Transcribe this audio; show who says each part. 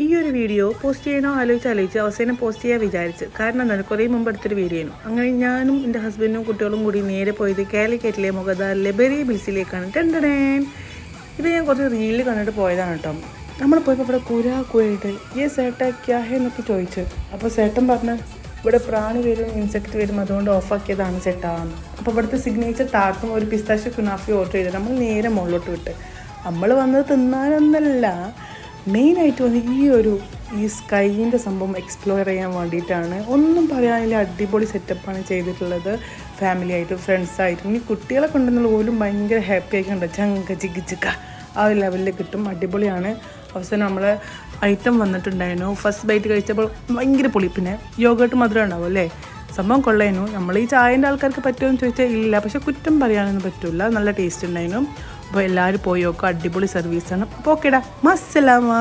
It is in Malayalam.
Speaker 1: ഈ ഒരു വീഡിയോ പോസ്റ്റ് ചെയ്യണോ ആലോചിച്ച് അവസാനം പോസ്റ്റ് ചെയ്യാൻ വിചാരിച്ച്. കാരണം എന്താണ്, കുറേ മുമ്പ് എടുത്തൊരു വീഡിയോ ആണ്. അങ്ങനെ ഞാനും എൻ്റെ ഹസ്ബൻഡും കുട്ടികളും കൂടി നേരെ പോയത് കാലിക്കറ്റിലെ മുഗദാറിലെ ബെറി ബിൽസിലേക്കാണ്. ടെൻഡടേൻ. ഇത് ഞാൻ കുറച്ച് റീലിൽ കണ്ടിട്ട് പോയതാണ് കേട്ടോ. നമ്മൾ പോയപ്പോൾ ഇവിടെ കുരായിട്ട് സേട്ടാ ക്യാ ഹേ എന്നൊക്കെ ചോദിച്ചു. അപ്പോൾ സേട്ടൻ പറഞ്ഞ് ഇവിടെ പ്രാണി വരും, ഇൻസെക്റ്റ് വരും, അതുകൊണ്ട് ഓഫാക്കിയതാണ് ചേട്ടാന്ന്. അപ്പോൾ ഇവിടുത്തെ സിഗ്നേച്ചർ ടാർട്ടും ഒരു പിസ്താഷ്യോ കുനാഫി ഓർഡർ ചെയ്ത് നമ്മൾ നേരെ മുകളിലോട്ട് വിട്ട്. നമ്മൾ വന്നത് തിന്നാനൊന്നല്ല, മെയിനായിട്ട് വന്ന് ഈ സ്കൈൻ്റെ സംഭവം എക്സ്പ്ലോർ ചെയ്യാൻ വേണ്ടിയിട്ടാണ്. ഒന്നും പറയാനില്ല, അടിപൊളി സെറ്റപ്പാണ് ചെയ്തിട്ടുള്ളത്. ഫാമിലി ആയിട്ടും ഫ്രണ്ട്സായിട്ടും ഇനി കുട്ടികളെ കൊണ്ടുവന്നുള്ള പോലും ഭയങ്കര ഹാപ്പി ആയിട്ടുണ്ട്. ചങ്ക ചിക്ക ആ ഒരു ലെവലിൽ കിട്ടും. അടിപൊളിയാണ്. അവസാനം നമ്മൾ ഐറ്റം വന്നിട്ടുണ്ടായിരുന്നു. ഫസ്റ്റ് ബൈറ്റ് കഴിച്ചപ്പോൾ ഭയങ്കര പൊളി. പിന്നെ യോഗട്ട് മധുരം ഉണ്ടാവും അല്ലേ, സംഭവം കൊള്ളായിരുന്നു. നമ്മൾ ഈ ചായൻ്റെ ആൾക്കാർക്ക് പറ്റുമെന്ന് ചോദിച്ചാൽ ഇല്ല, പക്ഷെ കുറ്റം പറയാനൊന്നും പറ്റില്ല, നല്ല ടേസ്റ്റ് ഉണ്ടായിരുന്നു. അപ്പോൾ എല്ലാവരും പോയി നോക്കുക, അടിപൊളി സർവീസാണ്. അപ്പോൾ ഓക്കേടാ, മസ്സലാമ.